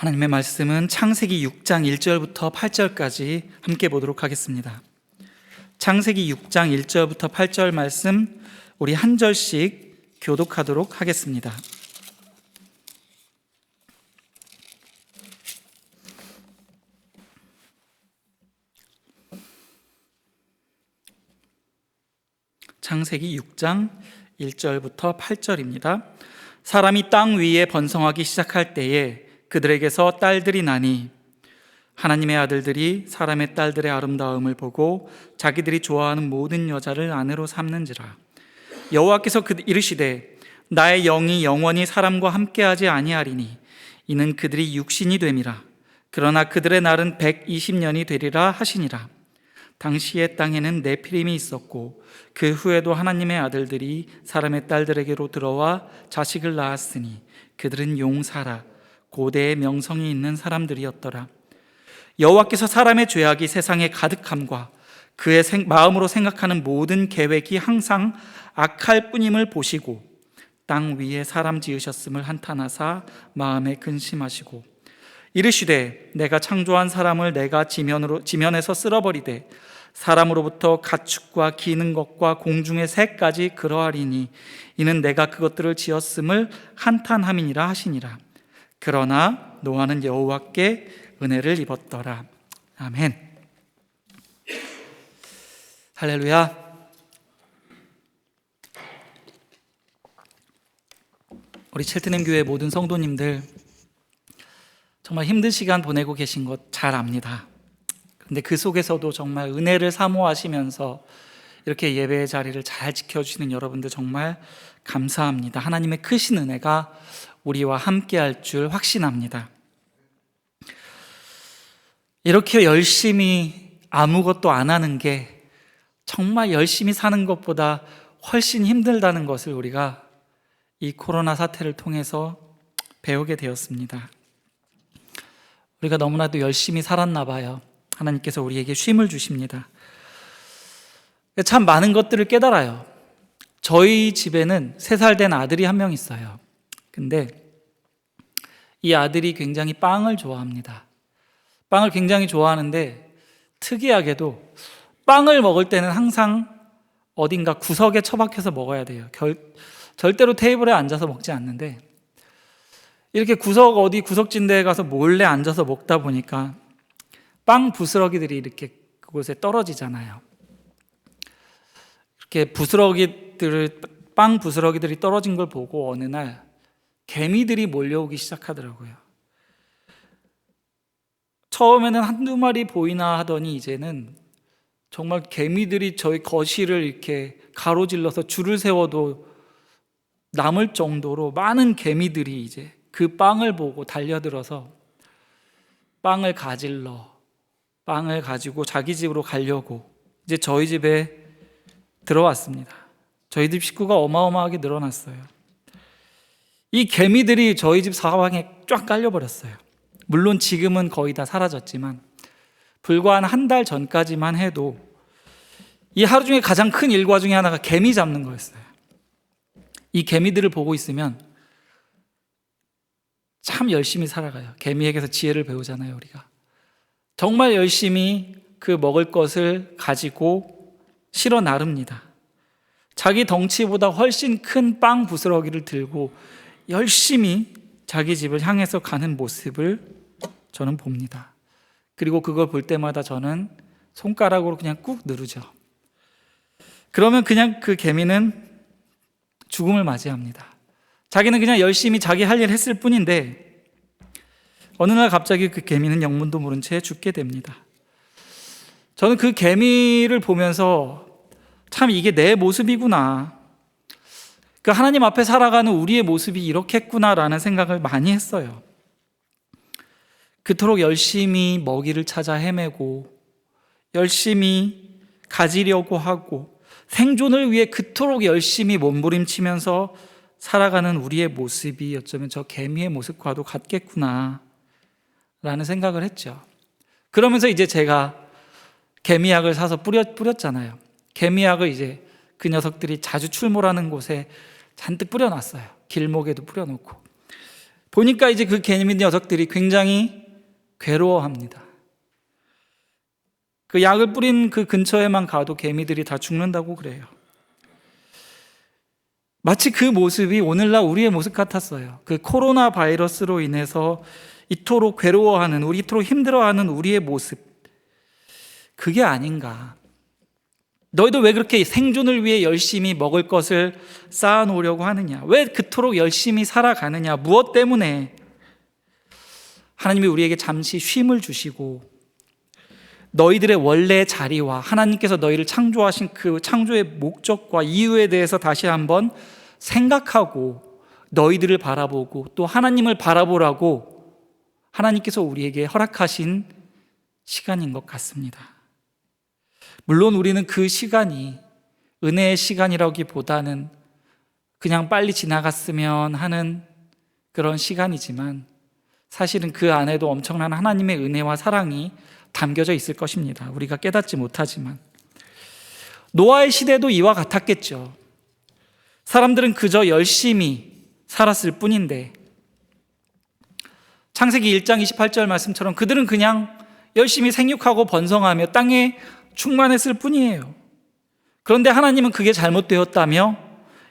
하나님의 말씀은 창세기 6장 1절부터 8절까지 함께 보도록 하겠습니다. 창세기 6장 1절부터 8절 말씀 우리 한 절씩 교독하도록 하겠습니다. 창세기 6장 1절부터 8절입니다. 사람이 땅 위에 번성하기 시작할 때에 그들에게서 딸들이 나니 하나님의 아들들이 사람의 딸들의 아름다움을 보고 자기들이 좋아하는 모든 여자를 아내로 삼는지라. 여호와께서 이르시되 나의 영이 영원히 사람과 함께하지 아니하리니 이는 그들이 육신이 됨이라. 그러나 그들의 날은 120년이 되리라 하시니라. 당시의 땅에는 네피림이 있었고 그 후에도 하나님의 아들들이 사람의 딸들에게로 들어와 자식을 낳았으니 그들은 용사라 고대의 명성이 있는 사람들이었더라. 여호와께서 사람의 죄악이 세상에 가득함과 그의 마음으로 생각하는 모든 계획이 항상 악할 뿐임을 보시고 땅 위에 사람 지으셨음을 한탄하사 마음에 근심하시고 이르시되 내가 창조한 사람을 내가 지면에서 쓸어버리되 사람으로부터 가축과 기는 것과 공중의 새까지 그러하리니 이는 내가 그것들을 지었음을 한탄함이니라 하시니라. 그러나 노아는 여호와께 은혜를 입었더라. 아멘. 할렐루야. 우리 첼트넘 교회 모든 성도님들 정말 힘든 시간 보내고 계신 것 잘 압니다. 근데 그 속에서도 정말 은혜를 사모하시면서 이렇게 예배의 자리를 잘 지켜주시는 여러분들 정말 감사합니다. 하나님의 크신 은혜가 우리와 함께 할 줄 확신합니다. 이렇게 열심히 아무것도 안 하는 게 정말 열심히 사는 것보다 훨씬 힘들다는 것을 우리가 이 코로나 사태를 통해서 배우게 되었습니다. 우리가 너무나도 열심히 살았나 봐요. 하나님께서 우리에게 쉼을 주십니다. 참 많은 것들을 깨달아요. 저희 집에는 3살 된 아들이 한 명 있어요. 근데 이 아들이 굉장히 빵을 좋아합니다. 빵을 굉장히 좋아하는데 특이하게도 빵을 먹을 때는 항상 어딘가 구석에 처박혀서 먹어야 돼요. 절대로 테이블에 앉아서 먹지 않는데 이렇게 구석진 데에 가서 몰래 앉아서 먹다 보니까 빵 부스러기들이 이렇게 그곳에 떨어지잖아요. 이렇게 빵 부스러기들이 떨어진 걸 보고 어느 날 개미들이 몰려오기 시작하더라고요. 처음에는 한두 마리 보이나 하더니 이제는 정말 개미들이 저희 거실을 이렇게 가로질러서 줄을 세워도 남을 정도로 많은 개미들이 이제 그 빵을 보고 달려들어서 빵을 가지고 자기 집으로 가려고 이제 저희 집에 들어왔습니다. 저희 집 식구가 어마어마하게 늘어났어요. 이 개미들이 저희 집 사방에 쫙 깔려버렸어요. 물론 지금은 거의 다 사라졌지만 불과 한 달 전까지만 해도 이 하루 중에 가장 큰 일과 중에 하나가 개미 잡는 거였어요. 이 개미들을 보고 있으면 참 열심히 살아가요. 개미에게서 지혜를 배우잖아요, 우리가. 정말 열심히 그 먹을 것을 가지고 실어 나릅니다. 자기 덩치보다 훨씬 큰 빵 부스러기를 들고 열심히 자기 집을 향해서 가는 모습을 저는 봅니다. 그리고 그걸 볼 때마다 저는 손가락으로 그냥 꾹 누르죠. 그러면 그냥 그 개미는 죽음을 맞이합니다. 자기는 그냥 열심히 자기 할 일 했을 뿐인데 어느 날 갑자기 그 개미는 영문도 모른 채 죽게 됩니다. 저는 그 개미를 보면서 참 이게 내 모습이구나. 그 하나님 앞에 살아가는 우리의 모습이 이렇겠구나라는 생각을 많이 했어요. 그토록 열심히 먹이를 찾아 헤매고 열심히 가지려고 하고 생존을 위해 그토록 열심히 몸부림치면서 살아가는 우리의 모습이 어쩌면 저 개미의 모습과도 같겠구나 라는 생각을 했죠. 그러면서 이제 제가 개미약을 사서 뿌렸잖아요. 개미약을 이제 그 녀석들이 자주 출몰하는 곳에 잔뜩 뿌려놨어요. 길목에도 뿌려놓고 보니까 이제 그 개미 녀석들이 굉장히 괴로워합니다. 그 약을 뿌린 그 근처에만 가도 개미들이 다 죽는다고 그래요. 마치 그 모습이 오늘날 우리의 모습 같았어요. 그 코로나 바이러스로 인해서 이토록 괴로워하는, 이토록 힘들어하는 우리의 모습, 그게 아닌가. 너희들 왜 그렇게 생존을 위해 열심히 먹을 것을 쌓아놓으려고 하느냐? 왜 그토록 열심히 살아가느냐? 무엇 때문에? 하나님이 우리에게 잠시 쉼을 주시고 너희들의 원래 자리와 하나님께서 너희를 창조하신 그 창조의 목적과 이유에 대해서 다시 한번 생각하고 너희들을 바라보고 또 하나님을 바라보라고 하나님께서 우리에게 허락하신 시간인 것 같습니다. 물론 우리는 그 시간이 은혜의 시간이라기보다는 그냥 빨리 지나갔으면 하는 그런 시간이지만 사실은 그 안에도 엄청난 하나님의 은혜와 사랑이 담겨져 있을 것입니다. 우리가 깨닫지 못하지만. 노아의 시대도 이와 같았겠죠. 사람들은 그저 열심히 살았을 뿐인데 창세기 1장 28절 말씀처럼 그들은 그냥 열심히 생육하고 번성하며 땅에 충만했을 뿐이에요. 그런데 하나님은 그게 잘못되었다며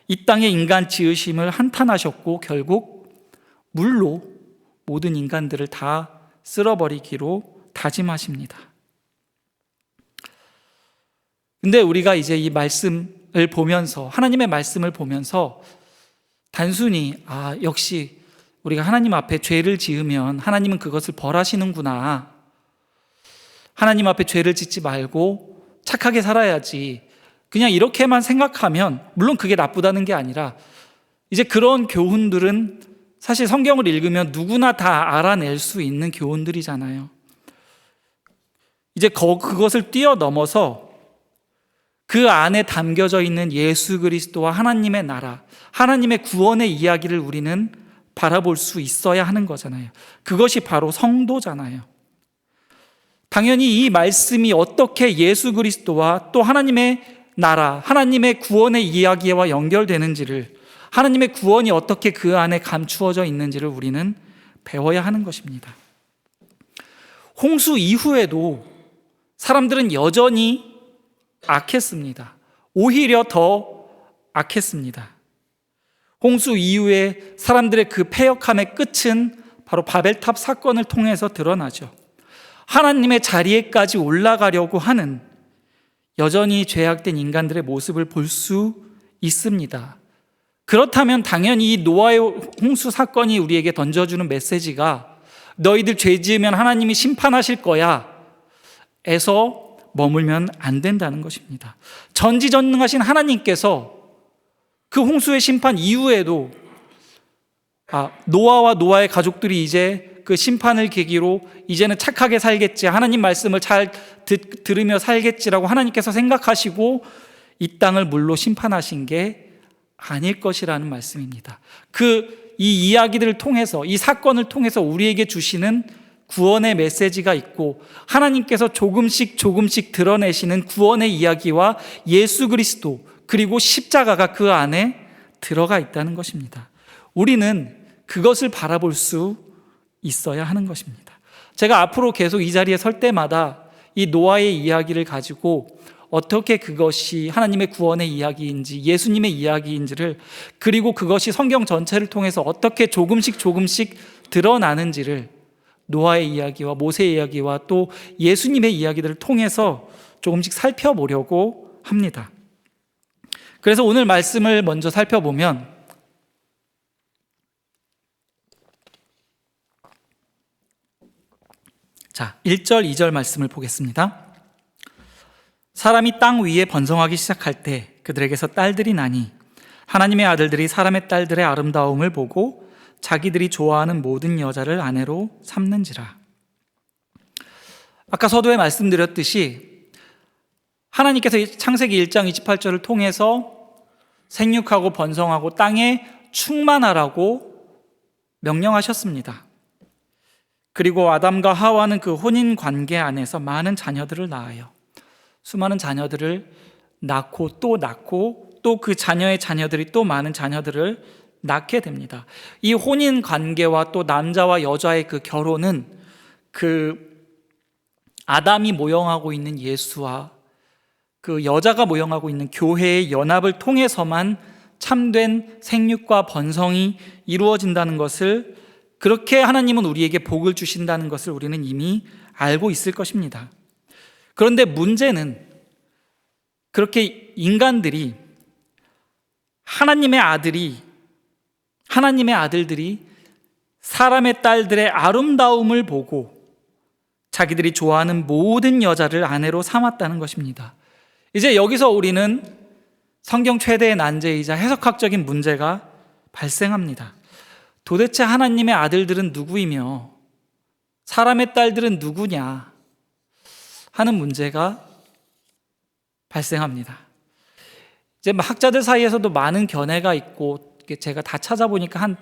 이 땅의 인간 지으심을 한탄하셨고 결국 물로 모든 인간들을 다 쓸어버리기로 다짐하십니다. 근데 우리가 이제 이 말씀을 보면서, 하나님의 말씀을 보면서 단순히 역시 우리가 하나님 앞에 죄를 지으면 하나님은 그것을 벌하시는구나, 하나님 앞에 죄를 짓지 말고 착하게 살아야지, 그냥 이렇게만 생각하면, 물론 그게 나쁘다는 게 아니라 이제 그런 교훈들은 사실 성경을 읽으면 누구나 다 알아낼 수 있는 교훈들이잖아요. 이제 그것을 뛰어넘어서 그 안에 담겨져 있는 예수 그리스도와 하나님의 나라, 하나님의 구원의 이야기를 우리는 바라볼 수 있어야 하는 거잖아요. 그것이 바로 성도잖아요. 당연히 이 말씀이 어떻게 예수 그리스도와 또 하나님의 나라, 하나님의 구원의 이야기와 연결되는지를, 하나님의 구원이 어떻게 그 안에 감추어져 있는지를 우리는 배워야 하는 것입니다. 홍수 이후에도 사람들은 여전히 악했습니다. 오히려 더 악했습니다. 홍수 이후에 사람들의 그 패역함의 끝은 바로 바벨탑 사건을 통해서 드러나죠. 하나님의 자리에까지 올라가려고 하는 여전히 죄악된 인간들의 모습을 볼 수 있습니다. 그렇다면 당연히 이 노아의 홍수 사건이 우리에게 던져주는 메시지가 너희들 죄 지으면 하나님이 심판하실 거야 에서 머물면 안 된다는 것입니다. 전지전능하신 하나님께서 그 홍수의 심판 이후에도 노아와 노아의 가족들이 이제 그 심판을 계기로 이제는 착하게 살겠지, 하나님 말씀을 잘 들으며 살겠지라고 하나님께서 생각하시고 이 땅을 물로 심판하신 게 아닐 것이라는 말씀입니다. 이 이야기들을 통해서, 이 사건을 통해서 우리에게 주시는 구원의 메시지가 있고 하나님께서 조금씩 드러내시는 구원의 이야기와 예수 그리스도 그리고 십자가가 그 안에 들어가 있다는 것입니다. 우리는 그것을 바라볼 수 있어야 하는 것입니다. 제가 앞으로 계속 이 자리에 설 때마다 이 노아의 이야기를 가지고 어떻게 그것이 하나님의 구원의 이야기인지 예수님의 이야기인지를, 그리고 그것이 성경 전체를 통해서 어떻게 조금씩 드러나는지를 노아의 이야기와 모세의 이야기와 또 예수님의 이야기들을 통해서 조금씩 살펴보려고 합니다. 그래서 오늘 말씀을 먼저 살펴보면 자, 1절, 2절 말씀을 보겠습니다. 사람이 땅 위에 번성하기 시작할 때 그들에게서 딸들이 나니 하나님의 아들들이 사람의 딸들의 아름다움을 보고 자기들이 좋아하는 모든 여자를 아내로 삼는지라. 아까 서두에 말씀드렸듯이 하나님께서 창세기 1장 28절을 통해서 생육하고 번성하고 땅에 충만하라고 명령하셨습니다. 그리고 아담과 하와는 그 혼인 관계 안에서 많은 자녀들을 낳아요. 수많은 자녀들을 낳고 또 그 자녀의 자녀들이 또 많은 자녀들을 낳게 됩니다. 이 혼인 관계와 또 남자와 여자의 그 결혼은 그 아담이 모형하고 있는 예수와 그 여자가 모형하고 있는 교회의 연합을 통해서만 참된 생육과 번성이 이루어진다는 것을, 그렇게 하나님은 우리에게 복을 주신다는 것을 우리는 이미 알고 있을 것입니다. 그런데 문제는 그렇게 인간들이, 하나님의 아들들이 사람의 딸들의 아름다움을 보고 자기들이 좋아하는 모든 여자를 아내로 삼았다는 것입니다. 이제 여기서 우리는 성경 최대의 난제이자 해석학적인 문제가 발생합니다. 도대체 하나님의 아들들은 누구이며 사람의 딸들은 누구냐 하는 문제가 발생합니다. 이제 학자들 사이에서도 많은 견해가 있고, 제가 다 찾아보니까 한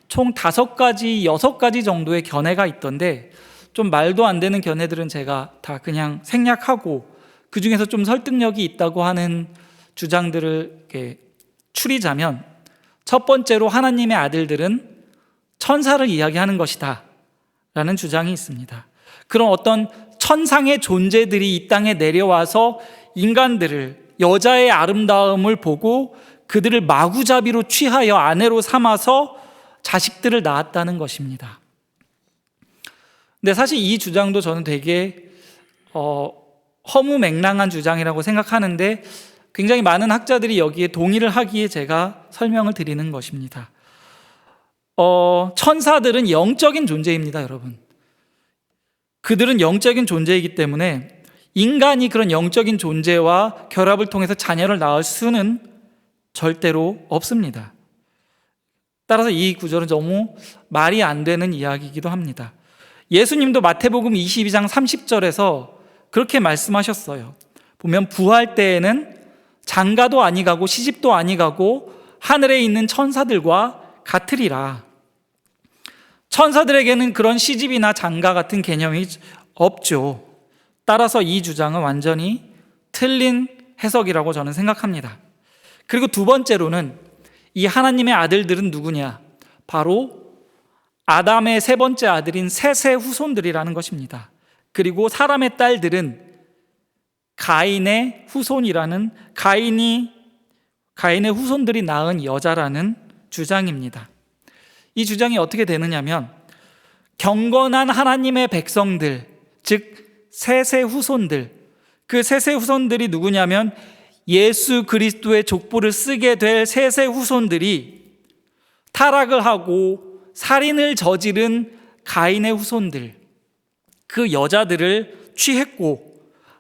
총 5가지, 6가지 정도의 견해가 있던데, 좀 말도 안 되는 견해들은 제가 다 그냥 생략하고, 그 중에서 좀 설득력이 있다고 하는 주장들을 이렇게 추리자면, 첫 번째로 하나님의 아들들은 천사를 이야기하는 것이다 라는 주장이 있습니다. 그런 어떤 천상의 존재들이 이 땅에 내려와서 인간들을, 여자의 아름다움을 보고 그들을 마구잡이로 취하여 아내로 삼아서 자식들을 낳았다는 것입니다. 근데 사실 이 주장도 저는 되게 허무맹랑한 주장이라고 생각하는데, 굉장히 많은 학자들이 여기에 동의를 하기에 제가 설명을 드리는 것입니다. 천사들은 영적인 존재입니다, 여러분. 그들은 영적인 존재이기 때문에 인간이 그런 영적인 존재와 결합을 통해서 자녀를 낳을 수는 절대로 없습니다. 따라서 이 구절은 너무 말이 안 되는 이야기이기도 합니다. 예수님도 마태복음 22장 30절에서 그렇게 말씀하셨어요. 보면 부활 때에는 장가도 아니 가고 시집도 아니 가고 하늘에 있는 천사들과 같으리라. 천사들에게는 그런 시집이나 장가 같은 개념이 없죠. 따라서 이 주장은 완전히 틀린 해석이라고 저는 생각합니다. 그리고 두 번째로는 이 하나님의 아들들은 누구냐? 바로 아담의 세 번째 아들인 셋의 후손들이라는 것입니다. 그리고 사람의 딸들은 가인의 후손이라는, 가인의 후손들이 낳은 여자라는 주장입니다. 이 주장이 어떻게 되느냐면, 경건한 하나님의 백성들, 즉 셋의 후손들, 그 셋의 후손들이 누구냐면 예수 그리스도의 족보를 쓰게 될 셋의 후손들이 타락을 하고 살인을 저지른 가인의 후손들, 그 여자들을 취했고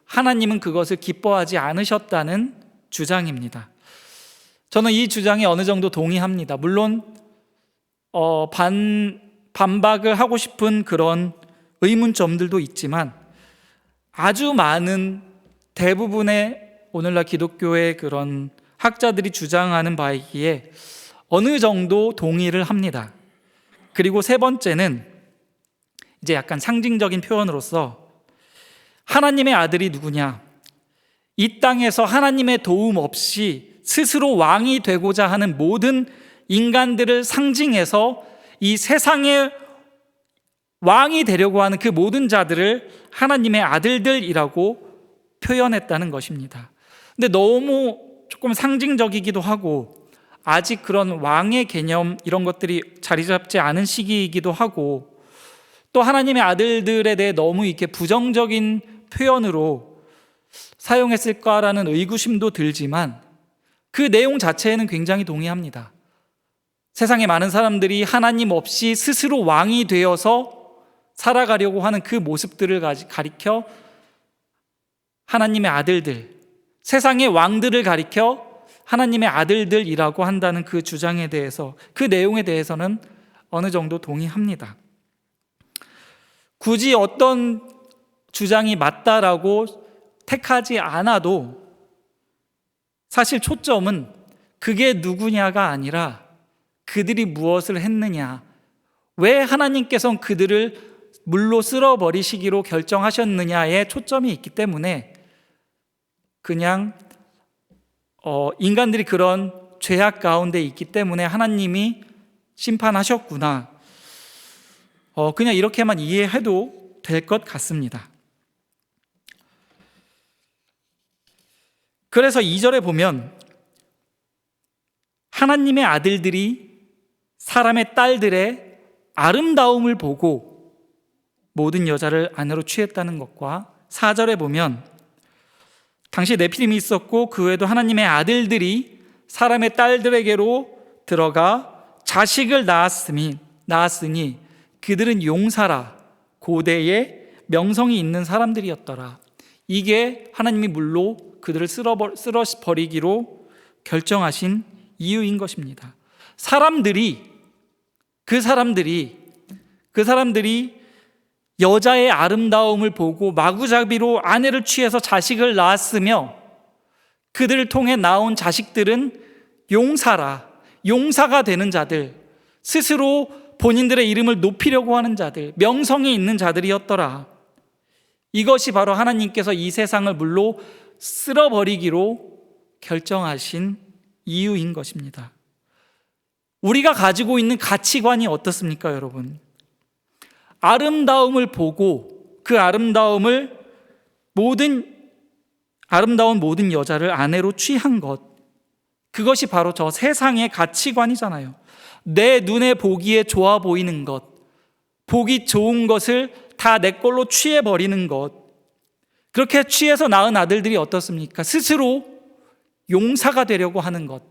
하나님은 그것을 기뻐하지 않으셨다는 주장입니다. 저는 이 주장에 어느 정도 동의합니다. 물론 반박을 하고 싶은 그런 의문점들도 있지만, 아주 많은 대부분의 오늘날 기독교의 그런 학자들이 주장하는 바이기에 어느 정도 동의를 합니다. 그리고 세 번째는 이제 약간 상징적인 표현으로서, 하나님의 아들이 누구냐? 이 땅에서 하나님의 도움 없이 스스로 왕이 되고자 하는 모든 인간들을 상징해서 이 세상의 왕이 되려고 하는 그 모든 자들을 하나님의 아들들이라고 표현했다는 것입니다. 근데 너무 조금 상징적이기도 하고, 아직 그런 왕의 개념 이런 것들이 자리 잡지 않은 시기이기도 하고, 또 하나님의 아들들에 대해 너무 이렇게 부정적인 표현으로 사용했을까라는 의구심도 들지만, 그 내용 자체에는 굉장히 동의합니다. 세상에 많은 사람들이 하나님 없이 스스로 왕이 되어서 살아가려고 하는 그 모습들을 가리켜 하나님의 아들들, 세상의 왕들을 가리켜 하나님의 아들들이라고 한다는 그 주장에 대해서, 그 내용에 대해서는 어느 정도 동의합니다. 굳이 어떤 주장이 맞다라고 택하지 않아도 사실 초점은 그게 누구냐가 아니라 그들이 무엇을 했느냐, 왜 하나님께서는 그들을 물로 쓸어버리시기로 결정하셨느냐에 초점이 있기 때문에, 그냥 인간들이 그런 죄악 가운데 있기 때문에 하나님이 심판하셨구나. 그냥 이렇게만 이해해도 될 것 같습니다. 그래서 2절에 보면 하나님의 아들들이 사람의 딸들의 아름다움을 보고 모든 여자를 아내로 취했다는 것과 4절에 보면 당시 네피림이 있었고 그 외에도 하나님의 아들들이 사람의 딸들에게로 들어가 자식을 낳았으니 그들은 용사라 고대에 명성이 있는 사람들이었더라. 이게 하나님이 물로 그들을 쓸어버리기로 결정하신 이유인 것입니다. 그 사람들이 여자의 아름다움을 보고 마구잡이로 아내를 취해서 자식을 낳았으며 그들을 통해 나온 자식들은 용사가 되는 자들, 스스로 본인들의 이름을 높이려고 하는 자들, 명성이 있는 자들이었더라. 이것이 바로 하나님께서 이 세상을 물로 쓸어버리기로 결정하신 이유인 것입니다. 우리가 가지고 있는 가치관이 어떻습니까, 여러분? 아름다움을 보고 그 아름다운 모든 여자를 아내로 취한 것, 그것이 바로 저 세상의 가치관이잖아요. 내 눈에 보기에 좋아 보이는 것, 보기 좋은 것을 다 내 걸로 취해버리는 것, 그렇게 취해서 낳은 아들들이 어떻습니까? 스스로 용사가 되려고 하는 것,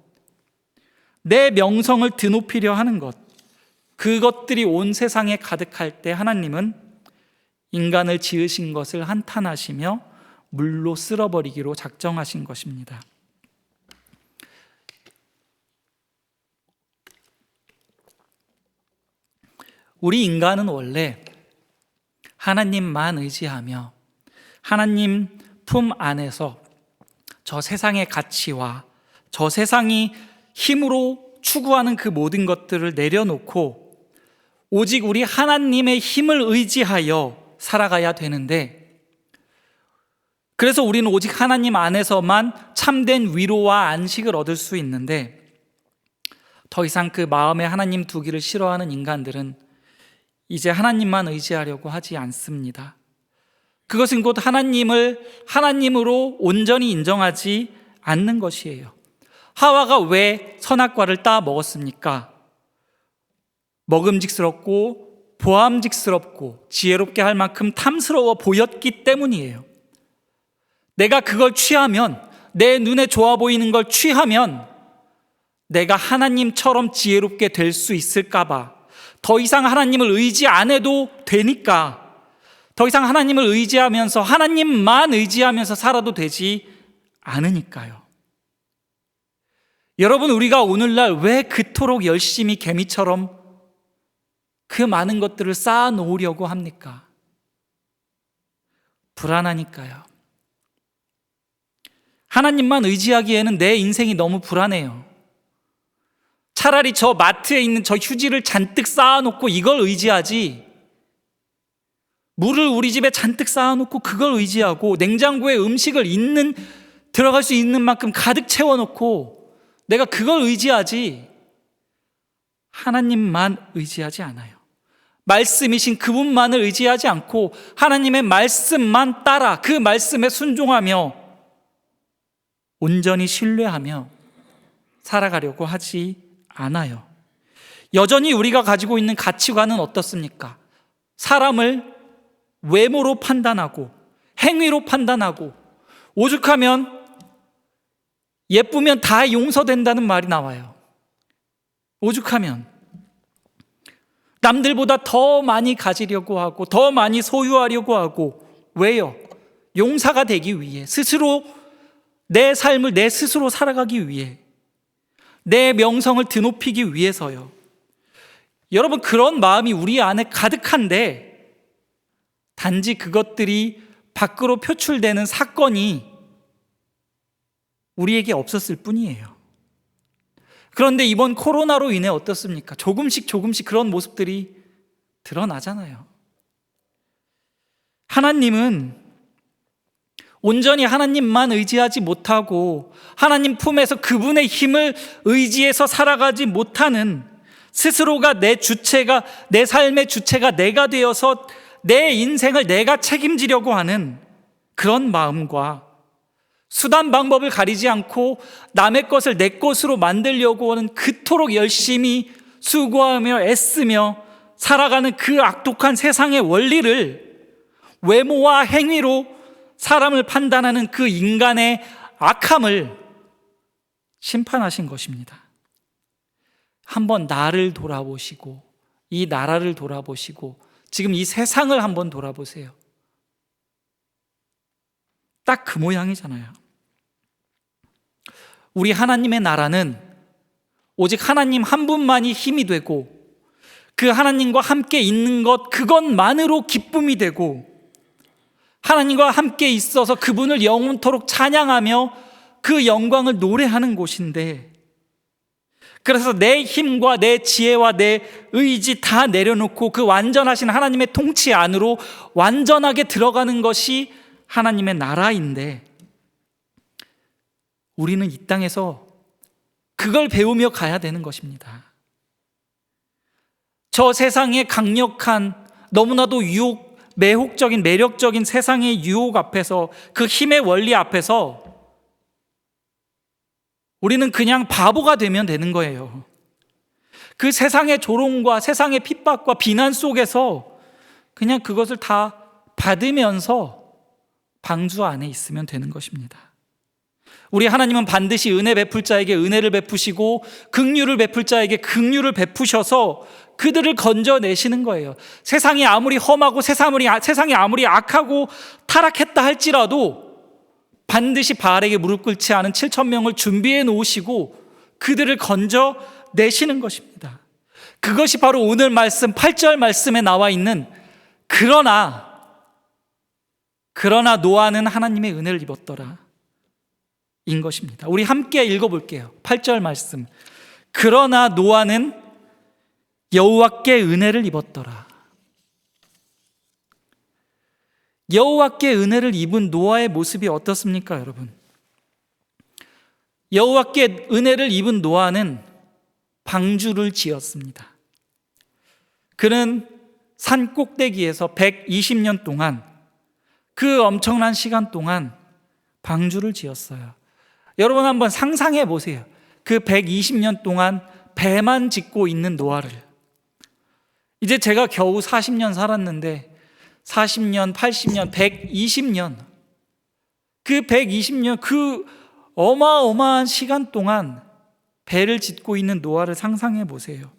내 명성을 드높이려 하는 것, 그것들이 온 세상에 가득할 때 하나님은 인간을 지으신 것을 한탄하시며 물로 쓸어버리기로 작정하신 것입니다. 우리 인간은 원래 하나님만 의지하며 하나님 품 안에서 저 세상의 가치와 저 세상이 힘으로 추구하는 그 모든 것들을 내려놓고 오직 우리 하나님의 힘을 의지하여 살아가야 되는데, 그래서 우리는 오직 하나님 안에서만 참된 위로와 안식을 얻을 수 있는데, 더 이상 그 마음에 하나님 두기를 싫어하는 인간들은 이제 하나님만 의지하려고 하지 않습니다. 그것은 곧 하나님을 하나님으로 온전히 인정하지 않는 것이에요. 하와가 왜 선악과를 따 먹었습니까? 먹음직스럽고 보암직스럽고 지혜롭게 할 만큼 탐스러워 보였기 때문이에요. 내가 그걸 취하면, 내 눈에 좋아 보이는 걸 취하면 내가 하나님처럼 지혜롭게 될 수 있을까 봐 더 이상 하나님을 의지 안 해도 되니까, 더 이상 하나님을 의지하면서 하나님만 의지하면서 살아도 되지 않으니까요. 여러분, 우리가 오늘날 왜 그토록 열심히 개미처럼 그 많은 것들을 쌓아 놓으려고 합니까? 불안하니까요. 하나님만 의지하기에는 내 인생이 너무 불안해요. 차라리 저 마트에 있는 저 휴지를 잔뜩 쌓아놓고 이걸 의지하지, 물을 우리 집에 잔뜩 쌓아놓고 그걸 의지하고 냉장고에 음식을 들어갈 수 있는 만큼 가득 채워놓고 내가 그걸 의지하지, 하나님만 의지하지 않아요. 말씀이신 그분만을 의지하지 않고 하나님의 말씀만 따라 그 말씀에 순종하며 온전히 신뢰하며 살아가려고 하지 않아요. 여전히 우리가 가지고 있는 가치관은 어떻습니까? 사람을 외모로 판단하고 행위로 판단하고, 오죽하면 예쁘면 다 용서된다는 말이 나와요. 오죽하면 남들보다 더 많이 가지려고 하고 더 많이 소유하려고 하고, 왜요? 용사가 되기 위해, 스스로 내 삶을 내 스스로 살아가기 위해, 내 명성을 드높이기 위해서요. 여러분, 그런 마음이 우리 안에 가득한데 단지 그것들이 밖으로 표출되는 사건이 우리에게 없었을 뿐이에요. 그런데 이번 코로나로 인해 어떻습니까? 조금씩 그런 모습들이 드러나잖아요. 하나님은 온전히 하나님만 의지하지 못하고 하나님 품에서 그분의 힘을 의지해서 살아가지 못하는 스스로가 내 삶의 주체가 내가 되어서 내 인생을 내가 책임지려고 하는 그런 마음과 수단 방법을 가리지 않고 남의 것을 내 것으로 만들려고 하는 그토록 열심히 수고하며 애쓰며 살아가는 그 악독한 세상의 원리를 외모와 행위로 사람을 판단하는 그 인간의 악함을 심판하신 것입니다. 한번 나를 돌아보시고 이 나라를 돌아보시고 지금 이 세상을 한번 돌아보세요. 딱 그 모양이잖아요. 우리 하나님의 나라는 오직 하나님 한 분만이 힘이 되고 그 하나님과 함께 있는 것 그것만으로 기쁨이 되고 하나님과 함께 있어서 그분을 영원토록 찬양하며 그 영광을 노래하는 곳인데, 그래서 내 힘과 내 지혜와 내 의지 다 내려놓고 그 완전하신 하나님의 통치 안으로 완전하게 들어가는 것이 하나님의 나라인데, 우리는 이 땅에서 그걸 배우며 가야 되는 것입니다. 저 세상의 강력한 너무나도 매혹적인 매력적인 세상의 유혹 앞에서, 그 힘의 원리 앞에서 우리는 그냥 바보가 되면 되는 거예요. 그 세상의 조롱과 세상의 핍박과 비난 속에서 그냥 그것을 다 받으면서 방주 안에 있으면 되는 것입니다. 우리 하나님은 반드시 은혜 베풀 자에게 은혜를 베푸시고 긍휼을 베풀 자에게 긍휼을 베푸셔서 그들을 건져내시는 거예요. 세상이 아무리 험하고 세상이 아무리 악하고 타락했다 할지라도 반드시 바알에게 무릎 꿇지 않은 7,000명을 준비해 놓으시고 그들을 건져내시는 것입니다. 그것이 바로 오늘 말씀 8절 말씀에 나와 있는 그러나 노아는 하나님의 은혜를 입었더라 인 것입니다. 우리 함께 읽어볼게요. 8절 말씀. 그러나 노아는 여호와께 은혜를 입었더라. 여호와께 은혜를 입은 노아의 모습이 어떻습니까, 여러분? 여호와께 은혜를 입은 노아는 방주를 지었습니다. 그는 산 꼭대기에서 120년 동안, 그 엄청난 시간 동안 방주를 지었어요. 여러분 한번 상상해 보세요. 그 120년 동안 배만 짓고 있는 노아를. 이제 제가 겨우 40년 살았는데 40년, 80년, 120년, 그 120년, 그 어마어마한 시간 동안 배를 짓고 있는 노아를 상상해 보세요.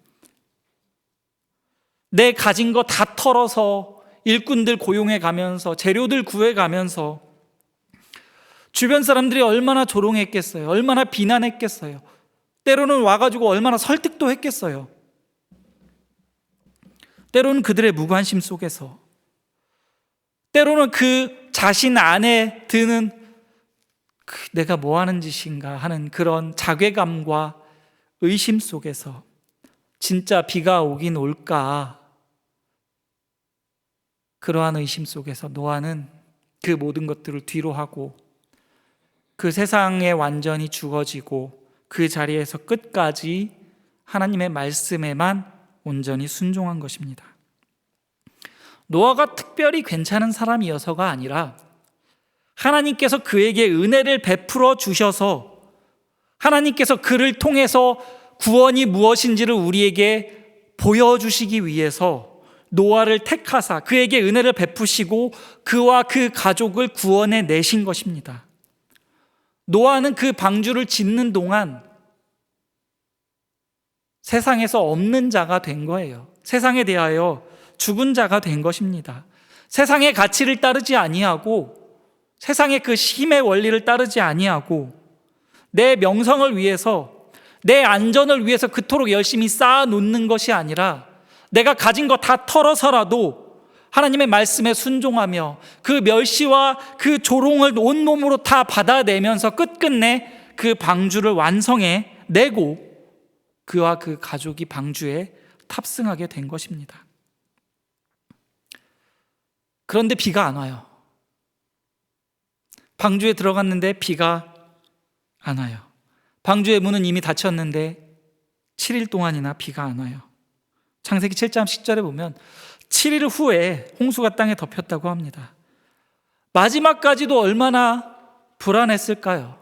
내 가진 거 다 털어서 일꾼들 고용해 가면서 재료들 구해 가면서 주변 사람들이 얼마나 조롱했겠어요. 얼마나 비난했겠어요. 때로는 와가지고 얼마나 설득도 했겠어요. 때로는 그들의 무관심 속에서, 때로는 그 자신 안에 드는 내가 뭐 하는 짓인가 하는 그런 자괴감과 의심 속에서 진짜 비가 오긴 올까, 그러한 의심 속에서 노아는 그 모든 것들을 뒤로 하고 그 세상에 완전히 죽어지고 그 자리에서 끝까지 하나님의 말씀에만 온전히 순종한 것입니다. 노아가 특별히 괜찮은 사람이어서가 아니라 하나님께서 그에게 은혜를 베풀어 주셔서 하나님께서 그를 통해서 구원이 무엇인지를 우리에게 보여주시기 위해서 노아를 택하사 그에게 은혜를 베푸시고 그와 그 가족을 구원해 내신 것입니다. 노아는 그 방주를 짓는 동안 세상에서 없는 자가 된 거예요. 세상에 대하여 죽은 자가 된 것입니다. 세상의 가치를 따르지 아니하고 세상의 그 힘의 원리를 따르지 아니하고 내 명성을 위해서, 내 안전을 위해서 그토록 열심히 쌓아놓는 것이 아니라 내가 가진 거 다 털어서라도 하나님의 말씀에 순종하며 그 멸시와 그 조롱을 온몸으로 다 받아내면서 끝끝내 그 방주를 완성해 내고 그와 그 가족이 방주에 탑승하게 된 것입니다. 그런데 비가 안 와요. 방주에 들어갔는데 비가 안 와요. 방주의 문은 이미 닫혔는데 7일 동안이나 비가 안 와요. 창세기 7장 10절에 보면 7일 후에 홍수가 땅에 덮였다고 합니다. 마지막까지도 얼마나 불안했을까요?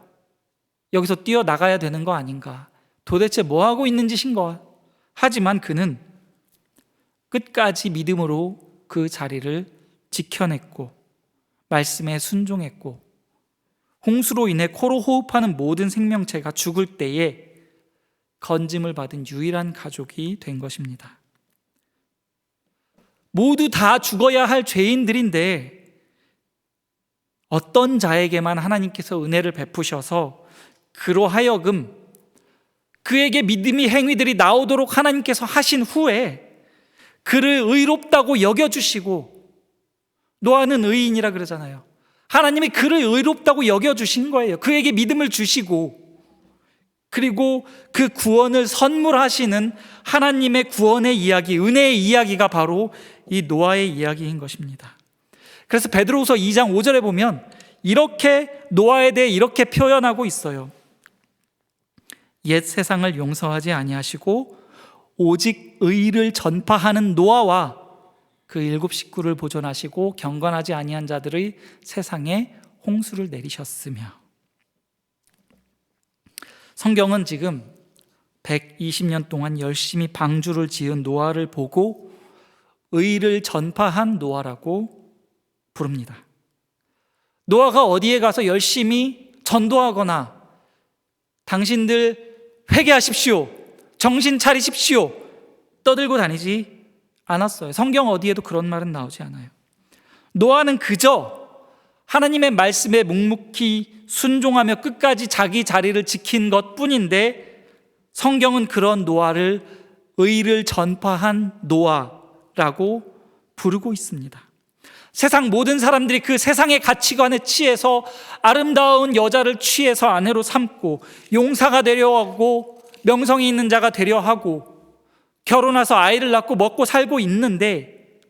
여기서 뛰어나가야 되는 거 아닌가? 도대체 뭐 하고 있는 짓인가? 하지만 그는 끝까지 믿음으로 그 자리를 지켜냈고 말씀에 순종했고 홍수로 인해 코로 호흡하는 모든 생명체가 죽을 때에 건짐을 받은 유일한 가족이 된 것입니다. 모두 다 죽어야 할 죄인들인데 어떤 자에게만 하나님께서 은혜를 베푸셔서 그로 하여금 그에게 믿음의 행위들이 나오도록 하나님께서 하신 후에 그를 의롭다고 여겨주시고, 노아는 의인이라 그러잖아요. 하나님이 그를 의롭다고 여겨주신 거예요. 그에게 믿음을 주시고, 그리고 그 구원을 선물하시는 하나님의 구원의 이야기, 은혜의 이야기가 바로 이 노아의 이야기인 것입니다. 그래서 베드로후서 2장 5절에 보면 이렇게 노아에 대해 이렇게 표현하고 있어요. 옛 세상을 용서하지 아니하시고 오직 의를 전파하는 노아와 그 7 식구를 보존하시고 경건하지 아니한 자들의 세상에 홍수를 내리셨으며. 성경은 지금 120년 동안 열심히 방주를 지은 노아를 보고 의를 전파한 노아라고 부릅니다. 노아가 어디에 가서 열심히 전도하거나 당신들 회개하십시오, 정신 차리십시오 떠들고 다니지 않았어요. 성경 어디에도 그런 말은 나오지 않아요. 노아는 그저 하나님의 말씀에 묵묵히 순종하며 끝까지 자기 자리를 지킨 것뿐인데 성경은 그런 노아를 의를 전파한 노아라고 부르고 있습니다. 세상 모든 사람들이 그 세상의 가치관에 취해서 아름다운 여자를 취해서 아내로 삼고 용사가 되려 하고 명성이 있는 자가 되려 하고 결혼해서 아이를 낳고 먹고 살고 있는데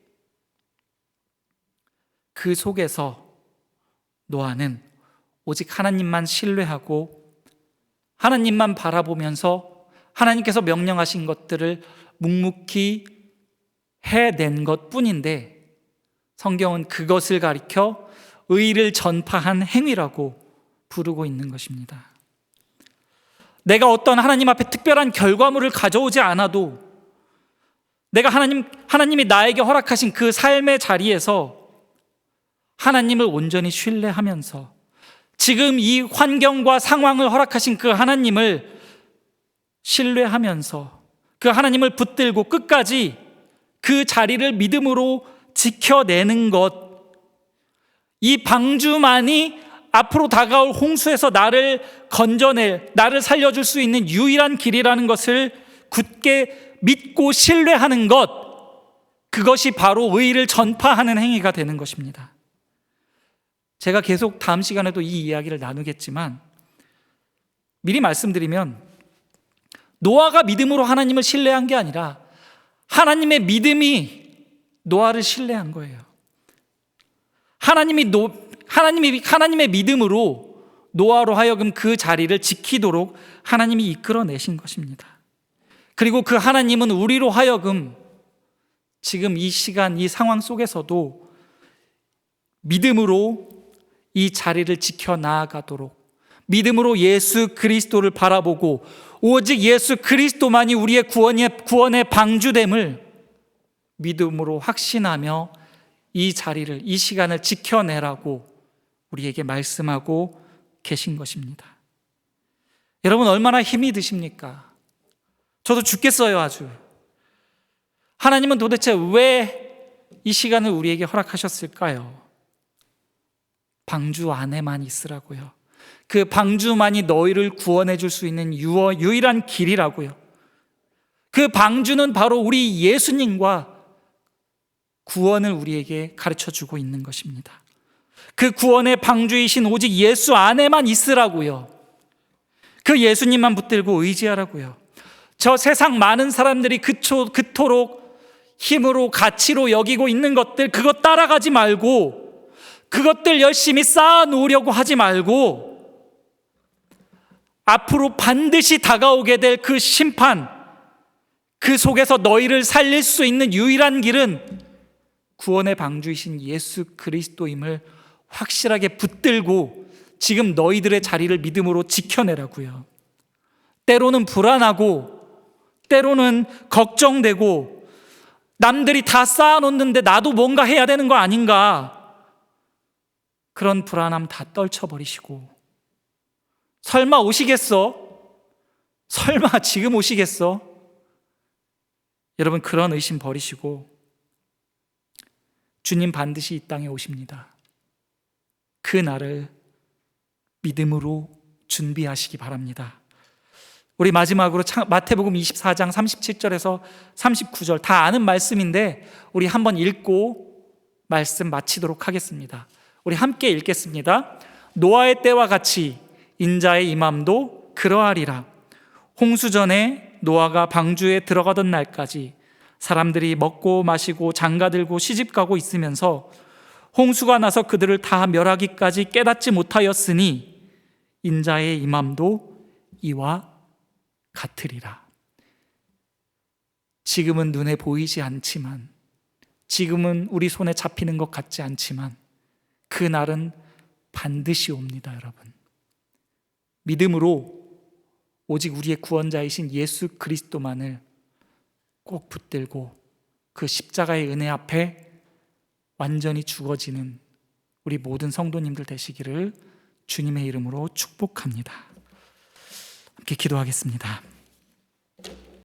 그 속에서 노아는 오직 하나님만 신뢰하고 하나님만 바라보면서 하나님께서 명령하신 것들을 묵묵히 해낸 것뿐인데 성경은 그것을 가리켜 의를 전파한 행위라고 부르고 있는 것입니다. 내가 어떤 하나님 앞에 특별한 결과물을 가져오지 않아도 내가 하나님이 나에게 허락하신 그 삶의 자리에서 하나님을 온전히 신뢰하면서 지금 이 환경과 상황을 허락하신 그 하나님을 신뢰하면서 그 하나님을 붙들고 끝까지 그 자리를 믿음으로 지켜내는 것, 이 방주만이 앞으로 다가올 홍수에서 나를 나를 살려줄 수 있는 유일한 길이라는 것을 굳게 믿고 신뢰하는 것, 그것이 바로 의를 전파하는 행위가 되는 것입니다. 제가 계속 다음 시간에도 이 이야기를 나누겠지만 미리 말씀드리면 노아가 믿음으로 하나님을 신뢰한 게 아니라 하나님의 믿음이 노아를 신뢰한 거예요. 하나님의 믿음으로 노아로 하여금 그 자리를 지키도록 하나님이 이끌어내신 것입니다. 그리고 그 하나님은 우리로 하여금 지금 이 시간, 이 상황 속에서도 믿음으로 이 자리를 지켜나가도록, 믿음으로 예수 그리스도를 바라보고 오직 예수 그리스도만이 우리의 구원의 방주됨을 믿음으로 확신하며 이 자리를, 이 시간을 지켜내라고 우리에게 말씀하고 계신 것입니다. 여러분 얼마나 힘이 드십니까? 저도 죽겠어요 아주. 하나님은 도대체 왜 이 시간을 우리에게 허락하셨을까요? 방주 안에만 있으라고요. 그 방주만이 너희를 구원해 줄 수 있는 유일한 길이라고요. 그 방주는 바로 우리 예수님과 구원을 우리에게 가르쳐 주고 있는 것입니다. 그 구원의 방주이신 오직 예수 안에만 있으라고요. 그 예수님만 붙들고 의지하라고요. 저 세상 많은 사람들이 그토록 힘으로 가치로 여기고 있는 것들, 그것 따라가지 말고 그것들 열심히 쌓아 놓으려고 하지 말고 앞으로 반드시 다가오게 될 그 심판, 그 속에서 너희를 살릴 수 있는 유일한 길은 구원의 방주이신 예수 그리스도임을 확실하게 붙들고 지금 너희들의 자리를 믿음으로 지켜내라고요. 때로는 불안하고 때로는 걱정되고 남들이 다 쌓아놓는데 나도 뭔가 해야 되는 거 아닌가, 그런 불안함 다 떨쳐버리시고, 설마 오시겠어? 설마 지금 오시겠어? 여러분, 그런 의심 버리시고 주님 반드시 이 땅에 오십니다. 그 날을 믿음으로 준비하시기 바랍니다. 우리 마지막으로 마태복음 24장 37절에서 39절, 다 아는 말씀인데 우리 한번 읽고 말씀 마치도록 하겠습니다. 우리 함께 읽겠습니다. 노아의 때와 같이 인자의 임함도 그러하리라. 홍수 전에 노아가 방주에 들어가던 날까지 사람들이 먹고 마시고 장가들고 시집가고 있으면서 홍수가 나서 그들을 다 멸하기까지 깨닫지 못하였으니 인자의 임함도 이와 같으리라. 지금은 눈에 보이지 않지만, 지금은 우리 손에 잡히는 것 같지 않지만 그 날은 반드시 옵니다. 여러분, 믿음으로 오직 우리의 구원자이신 예수 그리스도만을 꼭 붙들고 그 십자가의 은혜 앞에 완전히 죽어지는 우리 모든 성도님들 되시기를 주님의 이름으로 축복합니다. 함께 기도하겠습니다.